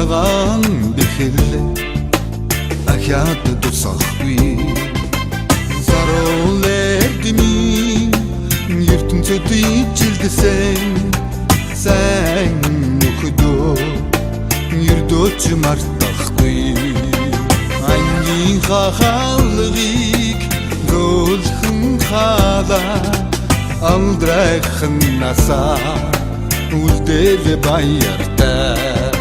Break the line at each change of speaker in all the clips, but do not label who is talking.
цагаан бэхэлээ ахяд тусахгүй заролэдми ертөнцөд ижилдсэн сайн нөхөдөө ердөөч мартахгүй ангийн хаалгыг рөлхөн халаа амдрайхан насаа үлдэл баяртай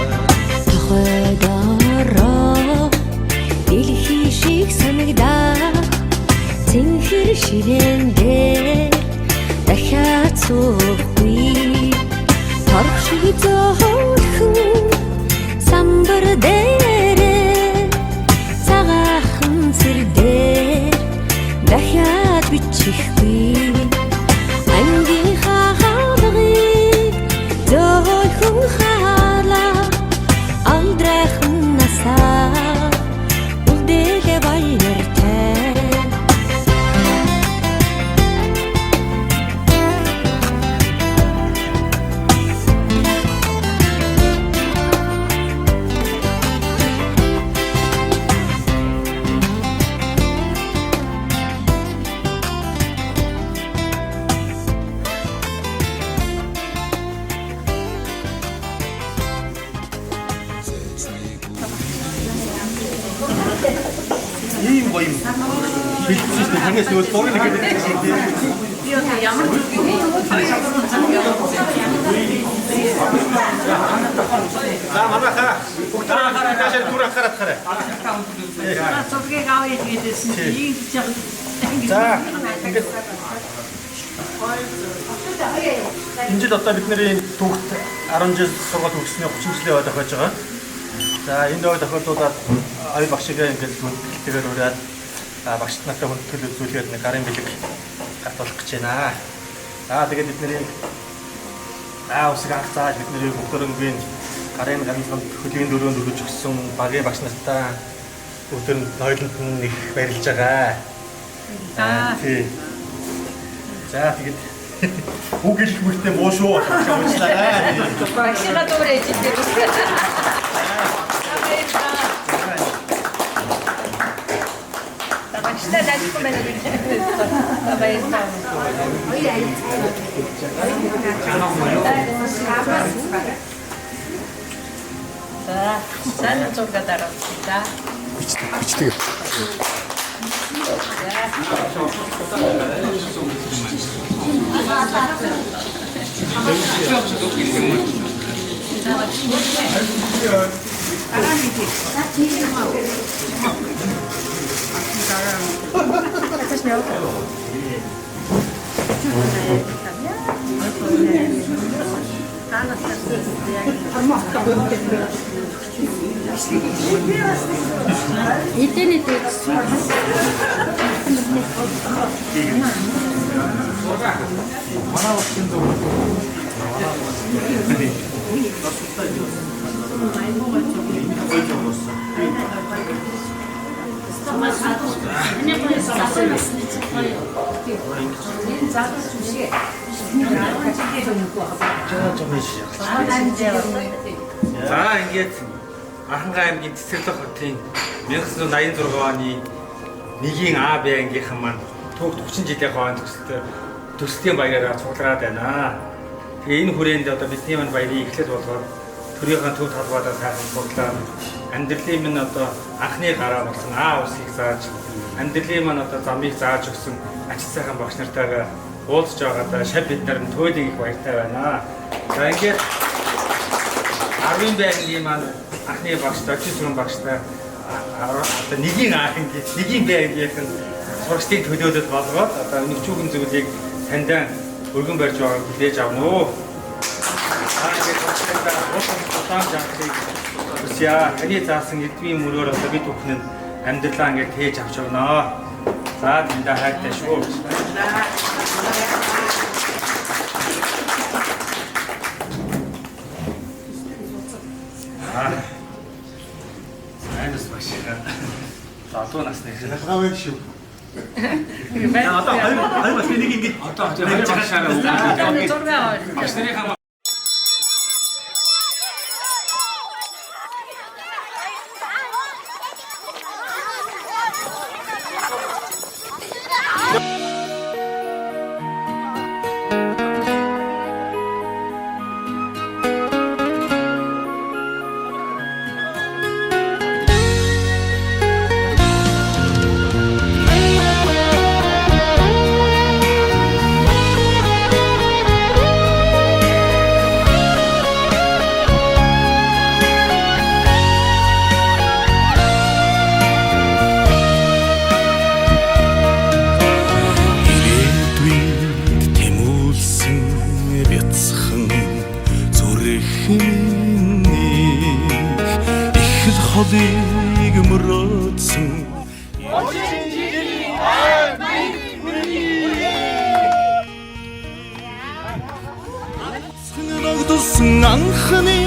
тохойдороо дэлхий шиг санагдаа цэнхэр ширээн дээр дахиад суухгүй торх шиг зөөлхөн самбар дээр цагаахан сэр дээр дахиад бичихгүй ангийн хаалгыг зөөлхөн халаа амдрайхан насаа үлдэл баяртай
ийм гоё юм. Бэлдсэн шүү дээ. Танаас нөгөө дурыг нэг гэдэг юм.
Би одоо ямар За
манайхаа бүгдээ таашаа түрэх хараад хараа.
цогцыг аваад идсэн чинь ийм ч
За ингээд энэ жил одоо бидний түүхт 10 жил сургууль төгссөний 30 жилийн ойд тохиож байгаа. За энэ ойд тохиолдуулаад ая багшигээ ингээд төлөвлөлтөөр ураад багш нартай төлөв үзүүлгээд нэг гарын бэлэг гатуулах гэж байна. За тэгээд бидний усыг анх зааж бидний бүгдөрөнгийн гарын ганцхан хөдөлгөөний дөрөнд өргөж өгсөн багийн багш нартай бүгдөрөнд нойлонд нь их баярлж байгаа. За тэгээд үг хэлэх мөртөө муу шүү. Уучлаарай.
багшигаа дуурайж идэх. Багштай дайсан байна. Баярлалаа. За, сайн зураг дараалаа.
бичдэг
эдэнэ дэс
За ингээд Аханга аймгийн Цэцэрлэг хотын 1986 оны 1-ийн А, Б ангийнхан маань түүх 40 жилийн хооронд төсөлтийн баяраараа цуглараад байна. Тэгээ энэ хүрээнд одоо бидний маань баярыг эхлэл болгоод төрийнхөө төв талбайдаа сайхан цуглаад амьдралын минь одоо анхны гараа болсон А усыг зааж амьдралын маань одоо замыг зааж өгсөн ач сайхан багш нартайгаа уулзж байгаадаа шав бид нар туйлыг их баяртай байна. За ингээд 10 байрны маань анхны багш Дочи сүрэн багштай одоо 1-ийн А ангийнх 1-ийн Б ангийнх нь сурагчдын төлөөлөлд болгоод одоо өнөчүүхэн зүйлийг таньдаа өргөн барьж байгааг хүлээж авна уу. Тэгээд удаан жанрыг үсье таны заасан эдмийн мөрөөр одоо бид бүхэн амьдралаа ингээд тээж авч явна. За тэндээ хайртай шүү. Айнас машина. Залуу насны
ялгаагүй шүү.
одоо хоёр бас нэг ингэж одоо чагшаараа
зураг аваад.
багшнэрийнхаа
өмөрөөдсөн Нагдсан анхны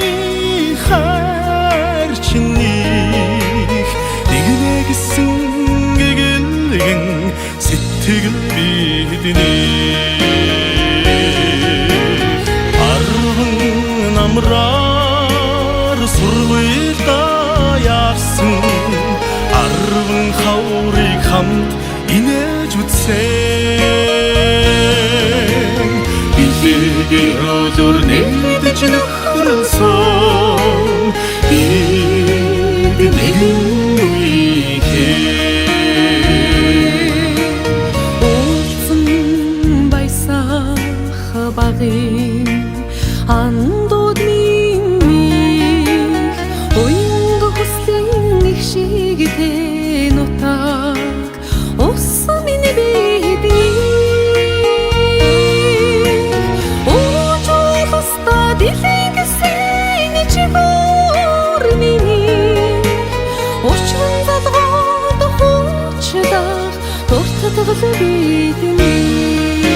хайр чиний нэгнэ гэсэн гэгэлгэн сэтгэл бидний арван намраар сургуульда яарсан арван хаврыг хамт инээж үтсэн Илэгэр нэгдэж нөхрөлсөн Бид нэгэн үеийн
Уулзсан баясах багын андууд минь Уянга хүслийн их шигтэй нутаг Усан миний бидний Дэлгэсэн чигүүр миний Очрон залгаад хуучдах Дуртадгал бидний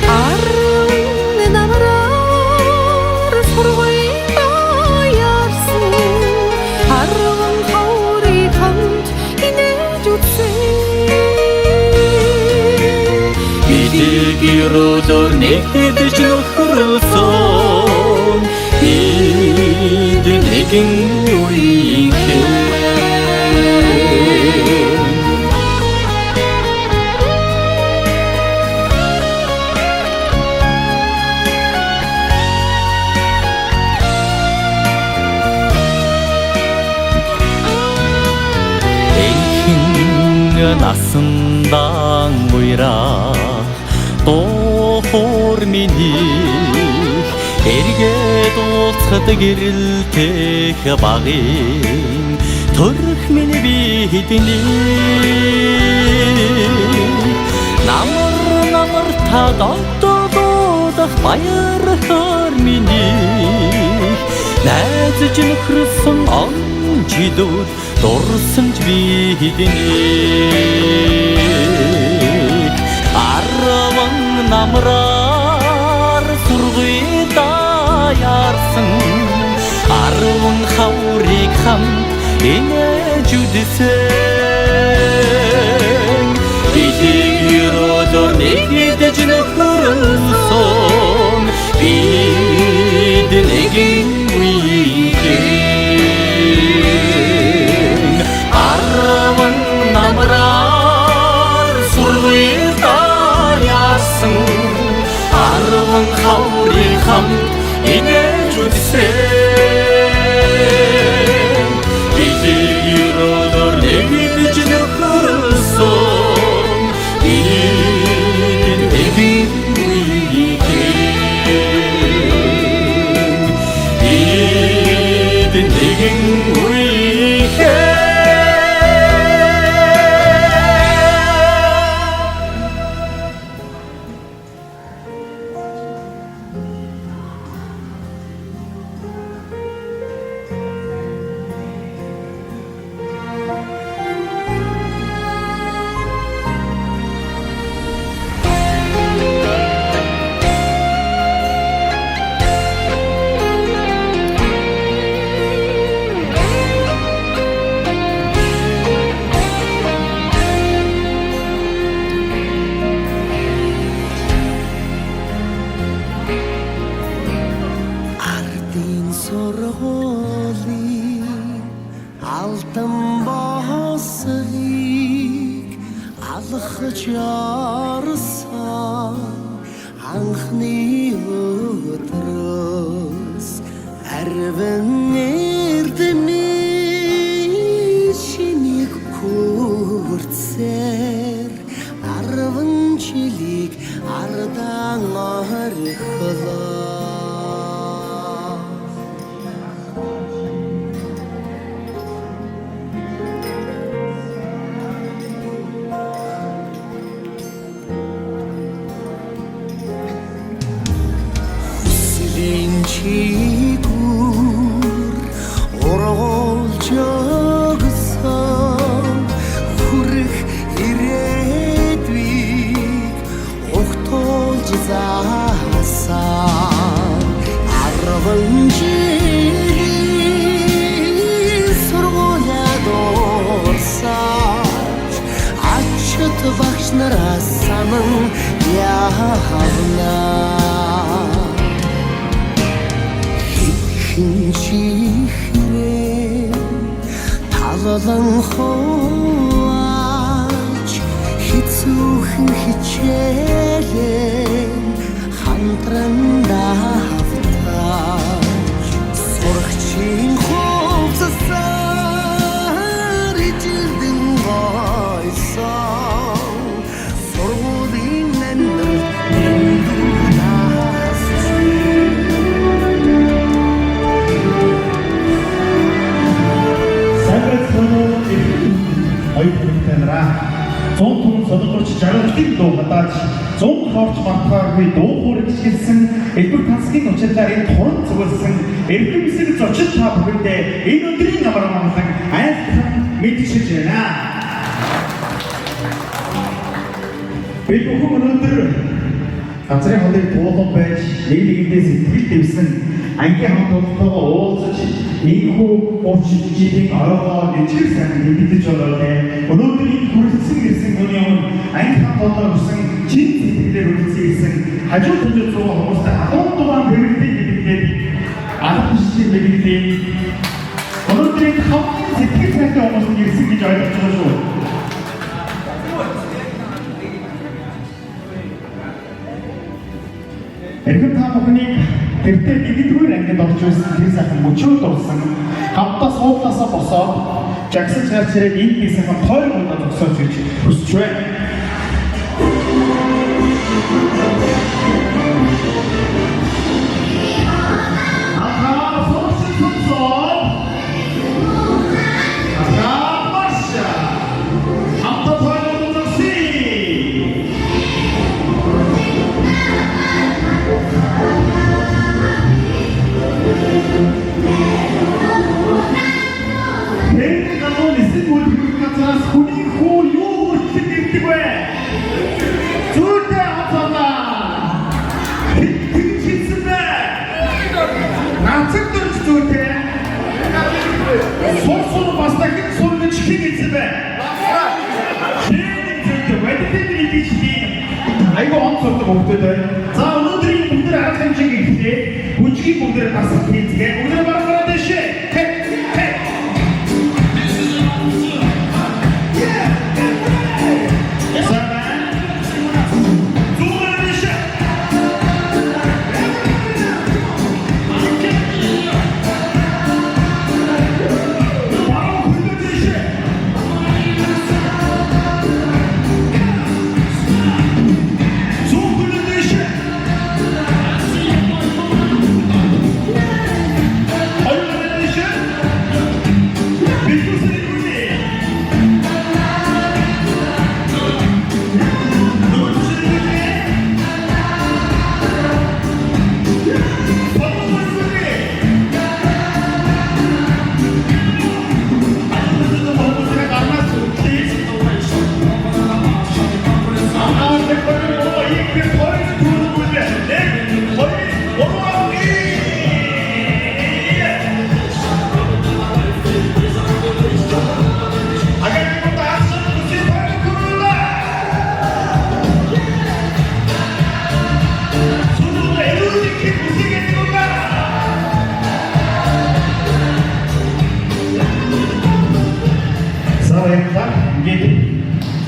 Арван намраар сургуульда яарсан Арван хаврыг хамт инээж үтсэн
Илэгэр нэгдэж нөхрөлсөн Бид нэгэн үеийн насандан уйрах Тохор миний эргээд уулзахад гэрэлтэх багын төрөх миний бидний намар та додолдох баяр хөр миний найзж нөхрсөн он чидүүд дурсан ч бидний арван намраар сургуульда яарсан арван хаврыг хамт инээж үдсэн Илэгэр нэгдэж нөхрөлсөн Бид нэгэн үеийн арван намраар сургуульда яарсан арван хаврыг хамт инээж үтсэн Илэгэр нэгдэж нөхрөлсөн Бид нэгэн үеийн Бид нэгэн үеийн
Алтан босыг алхаж ярсан анхны өдрөөс арван эрдэнэ шинийг хүртсээр арван жилиг ардан орхолоо чигүүр ургуу нараас саман явна хинчихрээ талан хооч хицүүхэн хичээлээ хамтрандаа хавтаач сурагчийн хувцасаар ижилдэн гойсон сургуулийн нэмэр нэндүүнаас
Оюутнуудаараа 100 хүн солонгорч жаргалын дуу гадааж 100 хорч мартаагүй дуу хуурж хэлсэн элбэг тансгийн учирлаар энэ туран зүгэлсэн эрдэмсэг зочид та бүхэндээ энэ өдрийн амар амгалан айлтхан мэдчилж байна. Би бүхэн өнөөдөр газрын хоолыг туулан байж нэг нэгэндээ сэтгэл дэвсэн ангийн хамтлагтайгаа уулзаж ийхүү уучдын орогоо нэчгэр сайн мэддэж болоо. Өнөөдөр энэ хүрэлцэн ирсэн хүний өмнө анги хамтлагаар хүрсэн чин сэтгэлээр үлдсэн ирсэн хажуу талд зураг хүмүүстэй халуун дурaan бэрэгдээ гэдэгт алхамшиг бэрэгдээ. Өнөөдөр энэ хамтлагийн сэтгэл сайтай хүмүүс ирсэн гэж ойлгож байгаа шүү. Эрхэм та бүхнийг тэртээ нэгдүгээр ангид орж ирсэн тэр сайхан мөчөөд урсан хамтдаа суудлаасаа босоод жагсаж гарч ирээд энэ хийсэн тойр мөнгө зогсоож ирж хүсч байна. Айгүй онцлог хөвгдөд байна. За өнөөдрийн бүгд арга хэмжээг ихлээ. Бүжгийн бүгд бас хийцгээ. Бүгд барахаараа дэшээ.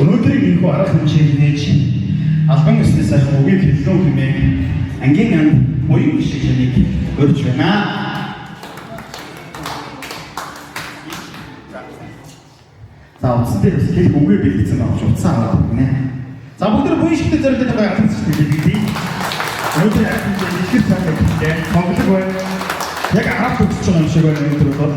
Өнөөдрийн энэхүү арга хэмжээг нээж албан ёсны сайхан үгийг хэллөө хэмээн ангийн анд буян гişиг хэмээг өрж байна. За утсан дээр бас хэлэх үгээ бэлдсэн байгаа ч утсан аваад байна. За бүгд буян гişигтэй зориулдаг байгаа арга хэмжээг хэлье. Өнөөдөр арга хэмжээг ихэр цаашаа хэлээ. Монголыг байна. Яг арга төгсөж байгаа юм шиг байна өнөөдөр бол.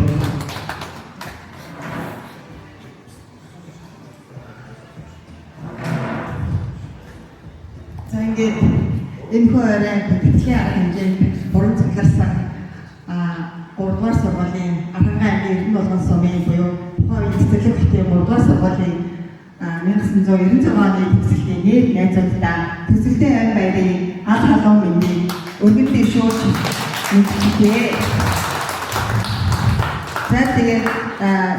Энэ хоёрын бэлтгэлийн арга хэмжээнд бүрэн захиалсан 3-р сургуулийн Аранга аймгийн Эрдэнэ болгон сумын буюу тухайн үеийн цэцэрлэг хотын 3-р сургуулийн 1996 оны төгсөлтийн нэр найзуудаа төсөлтийн айн баярын аль халуун мэндийг өргөдөө шууж мэдчихээ. За тэгээд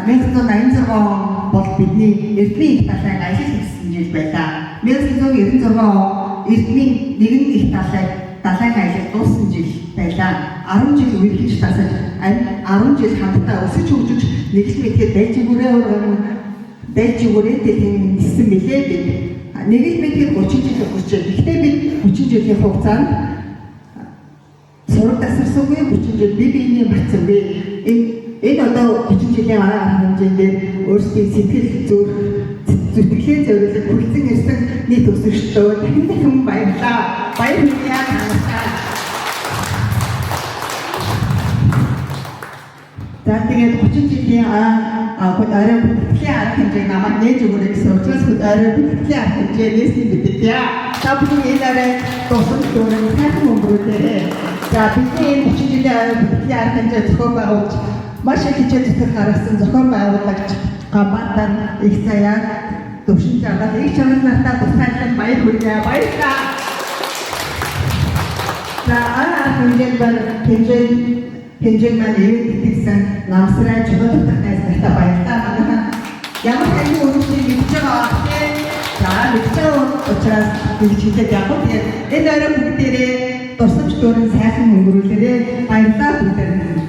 1986 он бол бидний Эрдэнэ их талайн ажил хийсэн жил байлаа. 1996 он Эрдмийн нэгэн их далайн аялал дууссан жил байлаа. 10 жил үргэлж тасаж 10 жил хамтдаа өсөж хөгжиж нэг л мэдэхэд байж өгөөрэй гэсэн мэлээ бид. Нэг л мэдэхэд 30 жил өгчээ. Гэхдээ бид 30 жилийн хугацаанд сураг тасарсангүй 30 жил биений марцсангүй. Энэ одоо 30 жилийн арга хэмжээгээр өөрсдийн сэтгэл зүтгэлээ зөвлөж бүрдсэн ирсэн нийт өсөлтөө дахин баярлалаа. Баярлалаа. За тэгээд 30 жилийн арай бүтгэлийн арга хэмжээг намайг нээж өгөөрэй гэсэн учраас арай бүтгэлийн арга хэмжээ нээсэн бидэв. Та бүхэн энэ арай тусам дөрөв сайхан өнгөрүүлээрэй. За бидний 30 жилийн арай бүтгэлийн арга хэмжээ зохион байгуулж маш их хичээл зүтгэх харагдсан зохион байгуулагч Гамбатан их заяа төвшин жаргал их чанартай тусгайлан баяр хүргэе. Баярлалаа. За хэмжээг маань ивэн итгэсэн намсрай чөлөөт татнаас нартай баярлалаа. Манайхан ямар хэвэн өөрчлөлт хийж байгаа вэ? За мэдээ учраас хэлжлээ яг нь энэ арай бүгдээрээ дурсамж дөрөн сайхан өнгөрүүлээрээ баярлалаа бүгдээрээ.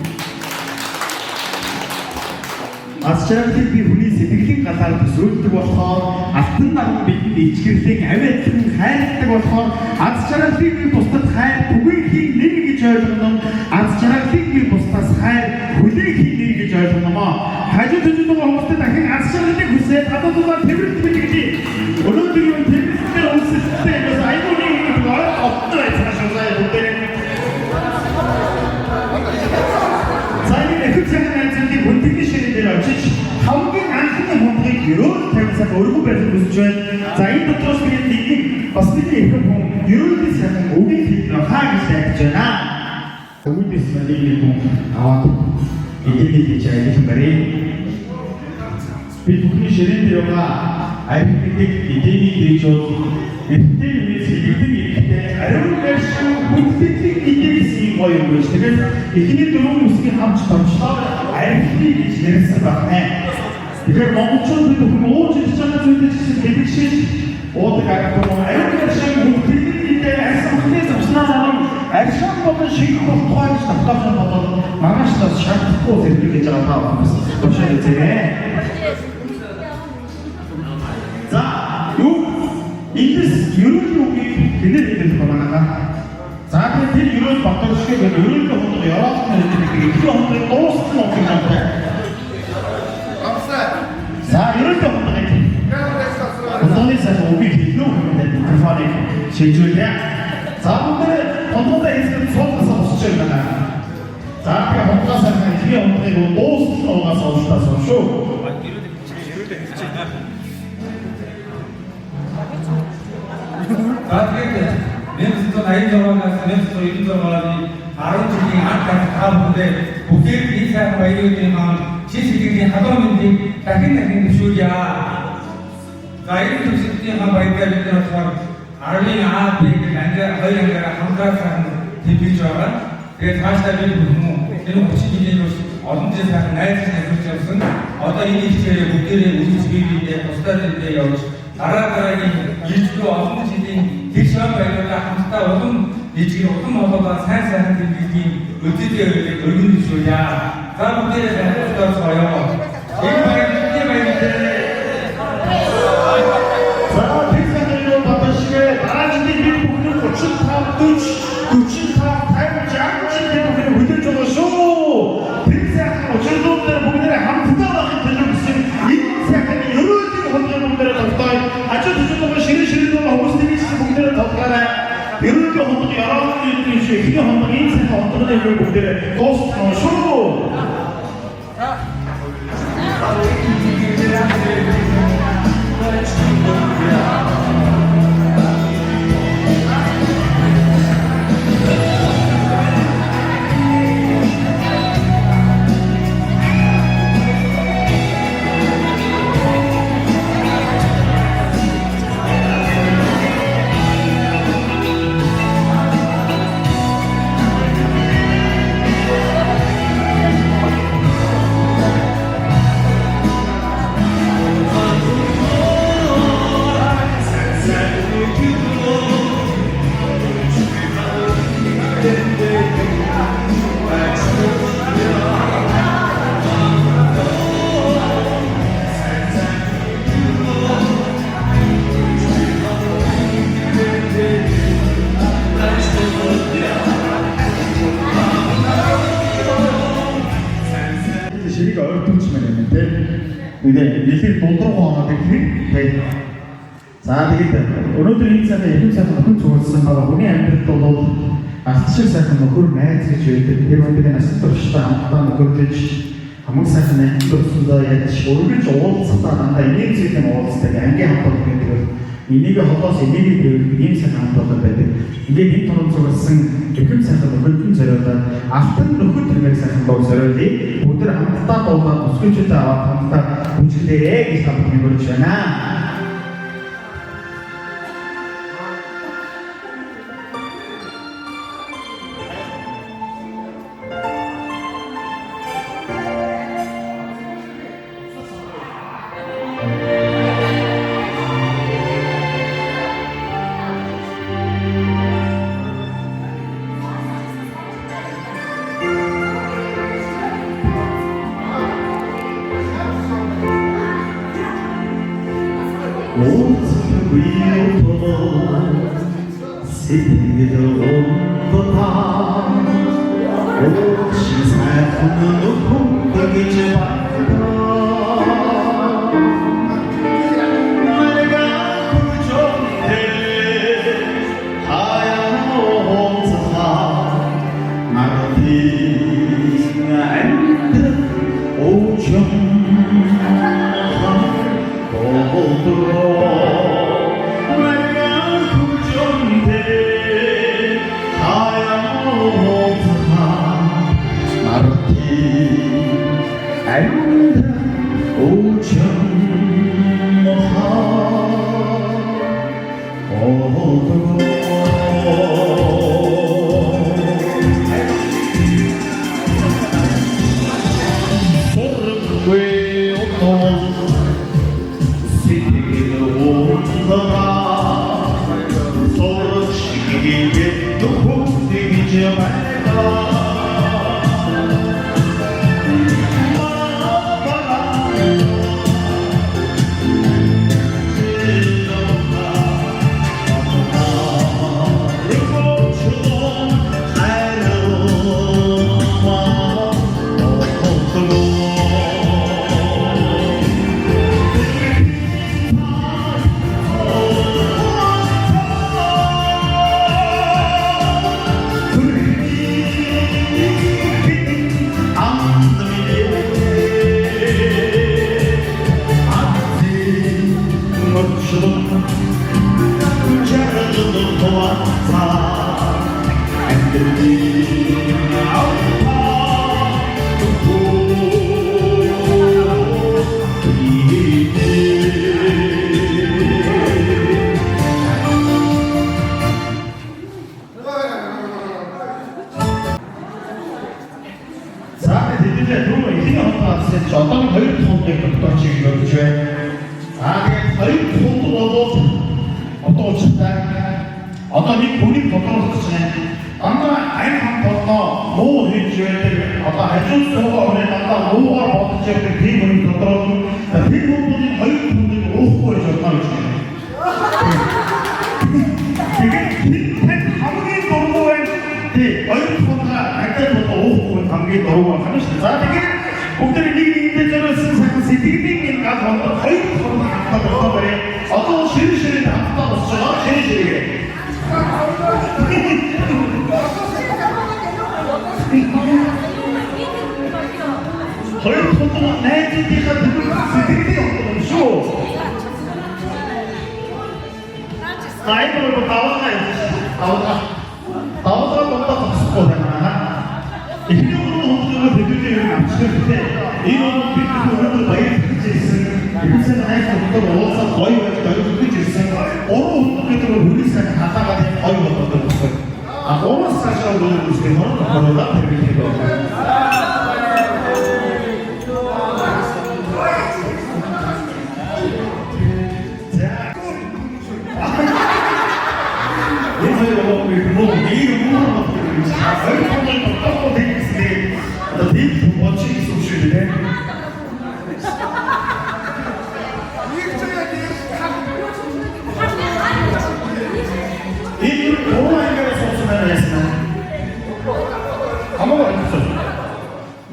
Аз жаргалыг би хүний сэтгэлийн галаар төсөөлдөг болохоор алтан наран бидэнд ичгэрлэн авиатлан хайрладаг болохоор аз жаргалыг би бусдад хайр түгээхийн нэр гэж ойлгоно. Аз жаргалыг би бусдаас хайр хүлээхийн нэр гэж ойлгоно. Хажуу төжид байгаа хүмүүстээ дахин аз жаргалыг хүсээд гадаадаар тэмрэлт билгий. Өнөөдөр юу тэмрэлтээр үлсэлттэй бас айгууны гол оттоо цаашаа бүгдээ. Цааны эхлэн цааны бүтгэлийн ширээдээр очиж хамгийн анхны хүндрийг ерөөл тавьсаг өргөн байрлал үзэж байна. За энэ дотроос би нэг бас нэг их хүн ерөөлний сайхан үгийг хэлнэ хаа гэж найдаж байна. Өвдөс нэг хүн аваад эдгээр хийж ажиллах барь. Би бүхний ширээн дээр байгаа айддаг эдний дэж бол эдгээр юм хэлдэг ихтэй ариун байшин бүтгэлийн эдгээс гоё юм биш. Тэгэхээр эхний дөрөв үсгийн хамт томчлоо айддаг гэж ярьсан байна. Тэгэхээр монголчууд бид бүхэн ууж ирж байгаа зүйлээ чинь хэлбэгшиж уудаг агуу ариун байшин бүтгэлийн эдгээр асамхны замснаа аршин болон шиг тухайн тавталсан бодол маргааш нас шаардахгүй зэрэг гэж байгаа хүмүүс тушаал үзээрэй. За юу эндээс ерөнхий үгийг хинээр хэлэх байна. За тэр ерөөл батгшиг ерөөлөө хоног яваад нэг хоногийн дууссан юм байна. За ерөөлөө хоног Онооны сайхан үгийг хэлнэ үү гэдэг телефоныг шийдвэрлэе. За бүгд хоногоо хэлсэн цоогоос босч байна. За би хоногоо сайхан хэлхий хоногыг дууссан угаас олдоос шүү.
За тэгээд 1986-аас 1996-ны 10 жилийн анх та бүхэндээ бүгд энэ сайхан баяруудын маань чи сэтгэлийн халуун мэндийг дахин зөвшөөрье. За энэ төсөлтийн баяраар бид болохоор 10-ын А, Б гэх хоёр ангиараа хамтран сайхан тэмдэглэж байгаа. Тэгээд цаашдаа бид бүхэн энэ 30 жилийн турш олон жил сайхан найзлж ажиллаж явсан. Одоо энэ хичээлээ бүгдээрээ үзэж биеиндээ тусдаа зүйдээ явж дараагийн ижлүү олон жилийн тэр шам баяруудаа хамтдаа улам ижиг улам болоод сайн тэмдэглэлийн өдөртөө өргөн дэвшүүлье. За бүгдээрээ хамтдаа соёо. Энэ баярын баяртай.
За тэгэхээр баташгээ дараагийн бид бүхэн 45 жилийн хүлээж байгаа шүү. Тэр сайхан учирдуудаар бүгдээрээ хамтдаа байхын төлөө гэсэн энэ сайхан ерөөлийн хөдөлгөөн бүгдээрээ тогтоё. Хажуу төжөлгөө ширээ хүмүүсийн бүгдээрээ тоглоорой. Ерөөлийн хөдөлгөөн ярааны шиг ихний хөдөлгөөн энэ сайхан хөдөлгөөний бүгдээрээ дуусна шүү. нэлээд дулдруу оноод ирэх. За тэгээд өнөөдөр энэ цагаа их сайхан нөхөн цугласан байгаа хүний амьдралд бол алтшиг сайхан нөхөр найз гэж байдаг. Тэр өнөөдөр насны туршдаа хамтдаа нөхөрлөж хамгийн сайхан найз төрсөндөө яаж өргөж уулзалтаа дандаа ийм зүйлийн уулздаг ангийн хамт гэдэг. Энийг холоос энийг ийм сайхан хамт байдаг. Ингээд энэ туран цугласан их сайхан нөхөрлөн зориулаад алтан нөхөр тэрээр сайхан дуу зориулъя. Бүгд хамтдаа дуулаад өсгөжтэй аваад хамтдаа хүчлээрээ гэж хамт нөхөрлөж байна.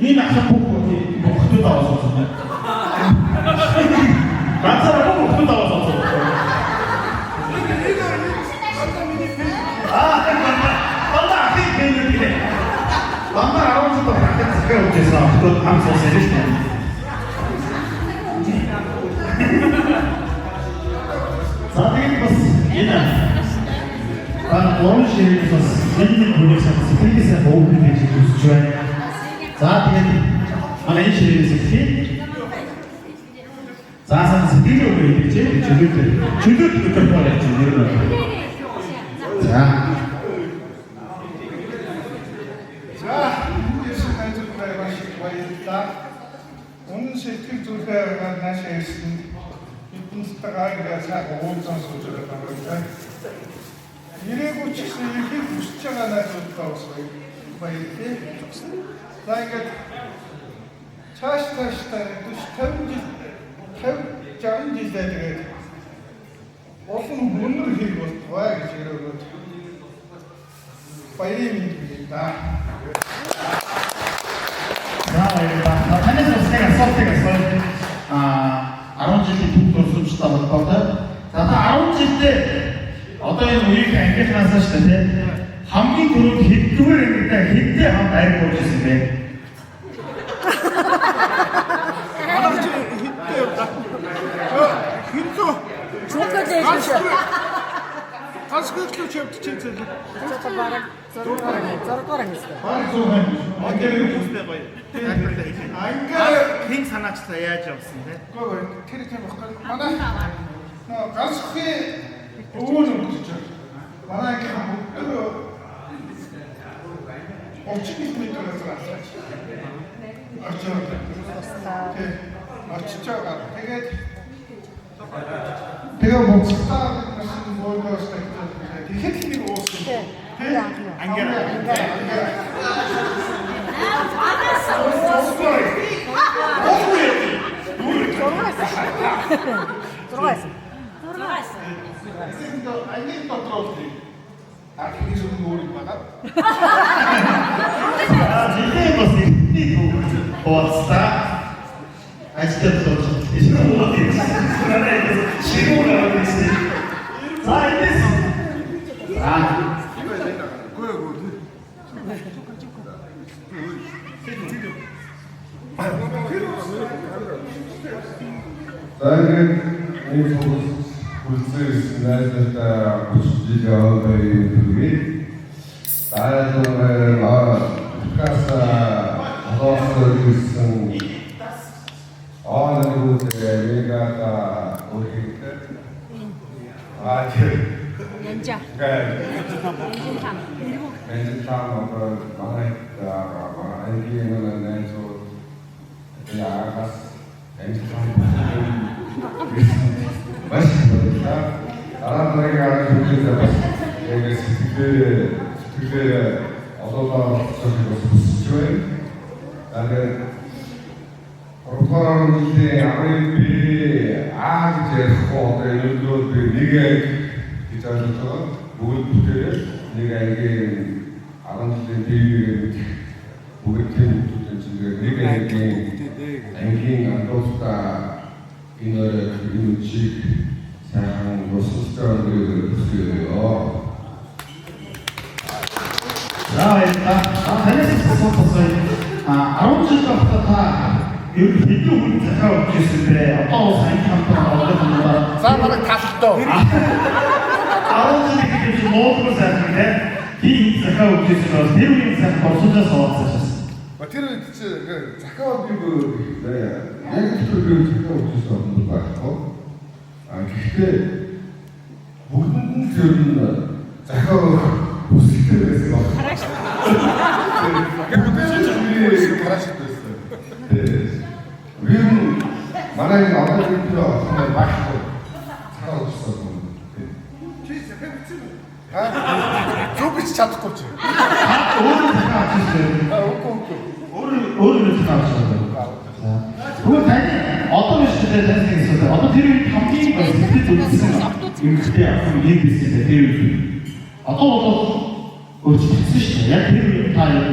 이 낙사 폭포 어디 뭐 그때 나와서 аав сонсоод л байна. За тэгээд бас энэ гурван ширхэг бас энэ бүлэгс сэтгэлээсээ бөөгөн гэж үзэж байна. За тэгээд манай энэ ширхэгээс эхлэе. За сан сэтгэл өгөө гэж чөлөөт микрофон явуулж нэр нь. За.
Үнэн сэтгэл зүрхээр наашаа ирсэн эднэстайгаа цаг уулзсан сууж байгаа юм байна. Ирээгүй ч гэсэн ихийг хүсэж байгаа найзуудтай бас баярлалаа. За ингээд цааш тааштай 50 жил 50 60 жилдээ тэгээд олон хүнээр хийх болтугай гэж яригод баярын мэнд да. Танаас нэг асуултыг асууя. 10 жилийн түүх дурсамжтай холбоотой. За та 10 жилдээ одоо энэ үеийн ангийнхнаасаа шүү дээ. Хамгийн түрүүнд хэддгээр ангитай хэдтэй хамт айр болж ирсэн бэ?
Хин санаачлаа яаж явсан бэ?
Тэр тийм баггүй. Манай ганцхан өвөн өгч байгаа. Манай их бүгд очиж мэдэрээс гарч. Очиж байгаа. Тэгээ моцтаа гэсэн боолоос тэгэхэд нэг уусан. Ангара. Они дотролли. А их же говорит бага.
Жилийн бас нэг ууста. Ажил болж ийм уу тийм. Шигүүрээ гэсэн. За энэ.
энэ хүлцээс найзтай бүжиж яваад ирсэн. Дараа каса хоосон ирсэн. Aanууд мегата өөрхийдөө Янжа. Энэ таамаг манай ангийн найзууд яагаас энэ бас арабыг арах үедээ бас яг сэтгэлээ олоолаа сонсож байна. Тэгээд Орхоорны амрын аа гэж хоотой өнөөдөр би нэг гэж ажиллаж бүгд бүтээр нэг ангийн 10 жилийн дээг бүгд тэмдэглэж нэг ангийн андуустаа энэ чиг сайн босолтой өгөөё.
танаас асуусан 10 жил багтаа ер нь хэдэн хүн захаа өгч ирсэн бэ? Одоо сайн хамтран олох юм байна.
За манай талдаа.
10 жил гэж моодгүй сайн нэ. Тийм захаа өгч ирсэн бол тэр үеийн сайн болсоос оолцсон.
Тэр үед чи захаа яг тэр захаа өгч ирсэн байхгүй. Гэхдээ бүгдэнд нь тэр захаа үсэлтэй байсан баг. Хараач байсан. Вин манай одоо энэ багт захаа өгсөн. Чи захаа өгсөн үү? Зүгч чадахгүй чи.
Өөрөө захаа өгсөн. Өөрөө захаа өгсөн. Тэгвэл таны одоо биш үү тань гэсэн. Одоо тэр үед хамгийн сэтгэл зүгсэн эмгтэй авсан юм байсан тэр үед. Одоо бол өөрчлөгдсөн шүү дээ. Яг тэр үед та яг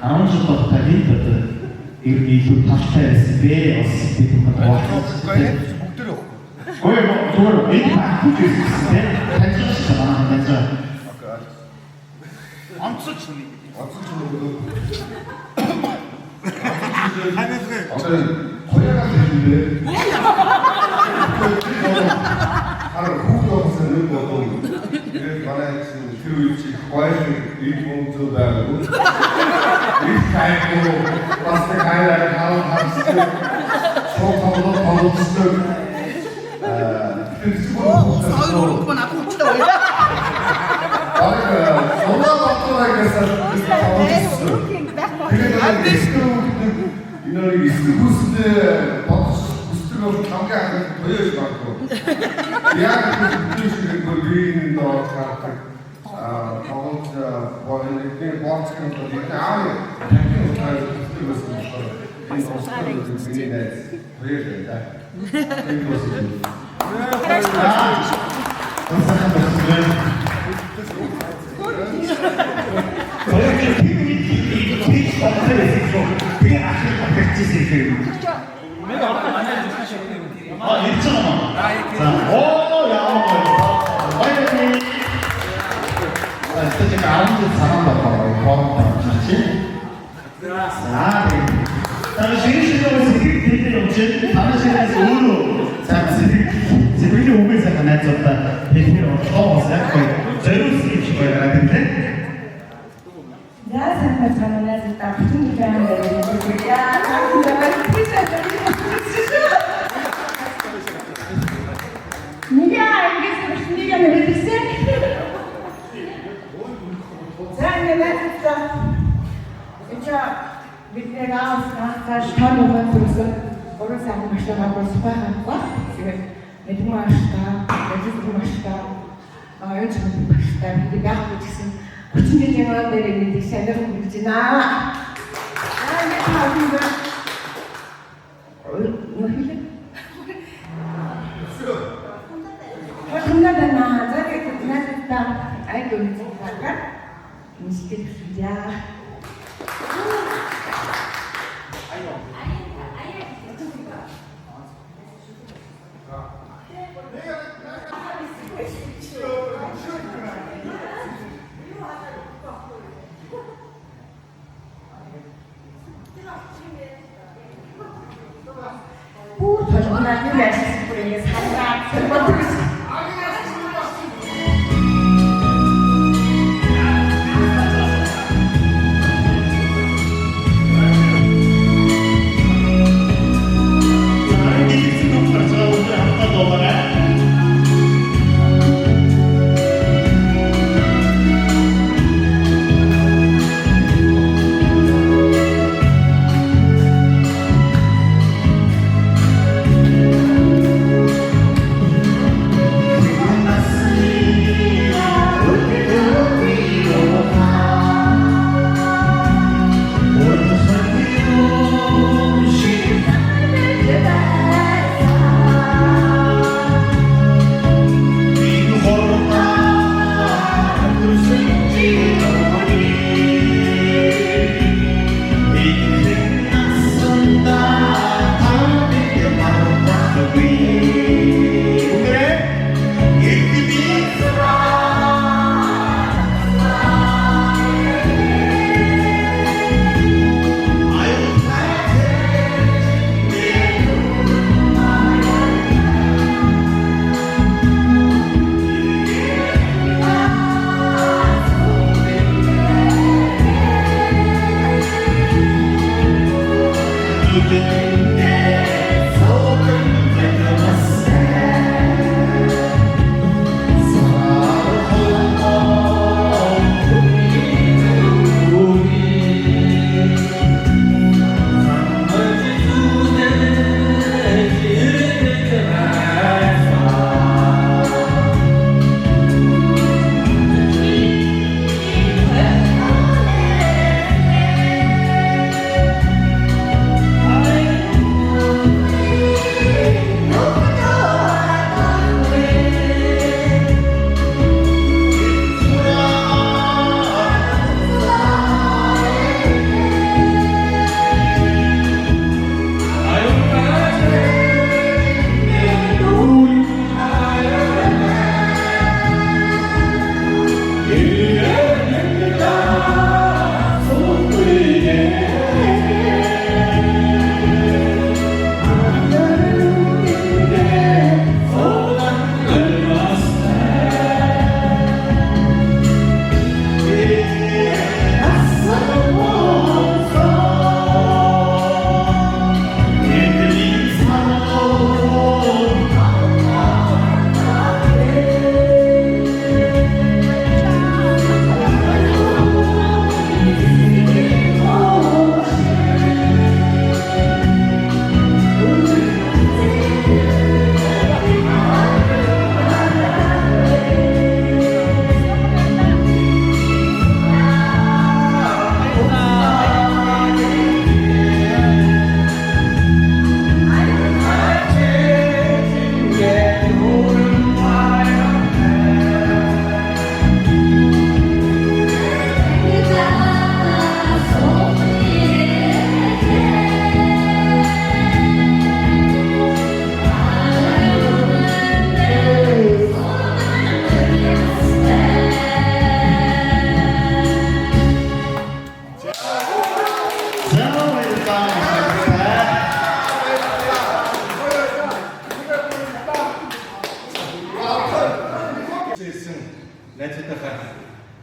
10 жил болтой гэдэг илүү тавтай байсан бэ бас бид бодсон.
Бүгд л өгөх.
Ой зүгээр энэ багт үзсэн тийм таньж байгаа таньж.
Онцож
өгөө. 어떤 거래가 되는데 하나 후도 없는 것도 이렇게 말하지 들을지 과연 일본도 나고 이렇게 가고 왔을 때 가야 하는 소통도 더 쓰고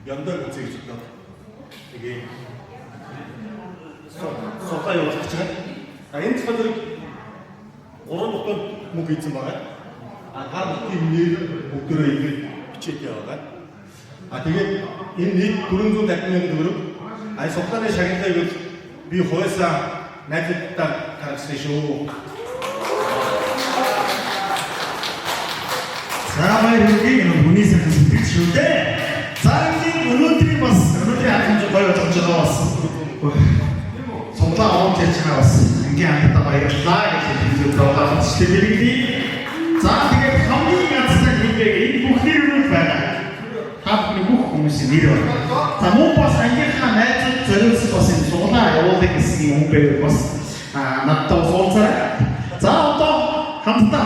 연달 국제기축도 이게 소파 явуулж байгаа. Энэ цогцол уран дотор мөнгө ийдсэн байгаа. Гар бүтийн нэр бүгдөө ингэж бичээд яваа. Тэгээд энэ нийт 450 мянган төгрөг султааны шагналыг би хойсоо найзуудтай гаргасан шүү.
Баярлалаа хүний сайхан сэтгэл шүү дээ. За энэ өнөөдрийн бас өнөөдрийн харамж гоё болж байгаа бас. Сонголоо авч яж байгаа бас. Ингээ хамтдаа баярлалаа гэж хэлж байгаа хэвчээ. За тэгээд хамгийн гацтай хэлбэг энэ бүхний өрөө байгаа. Хавны бүх хүмүүсийн нэр байна. За мөн бас ангийнхаа найзууд зориулсан бас энэ суглаа явуулах гэсэн юм бэ бас надад уулзаарай. За одоо хамтдаа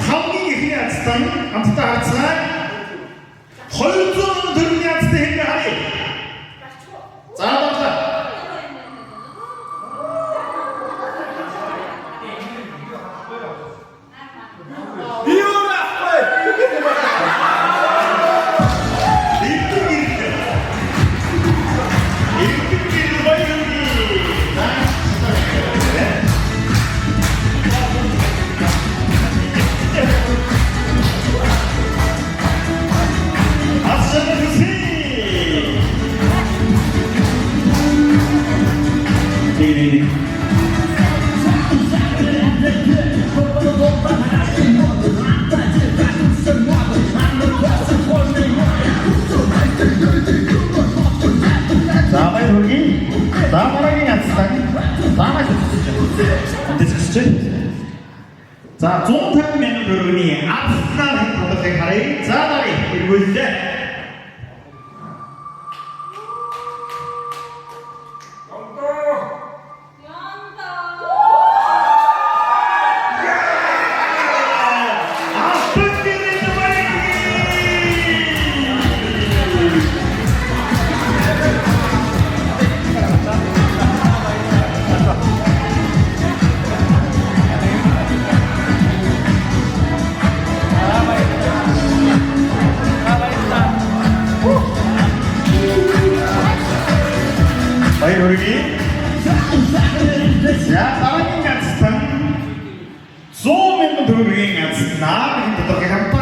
хамгийн ихний ацтай хамтдаа харцгаа 200 төгрөгийн ацтай хэлбэ харъя. За баярлалаа. За 150 мянган төгрөгийн Арсенал хэн тоглохыг харъя. За дарыг эргүүллээ. Баярлалаа. За дараагийн ганцхан 100 мянган төгрөгийн ганц наад хэн тодорхой хамтаа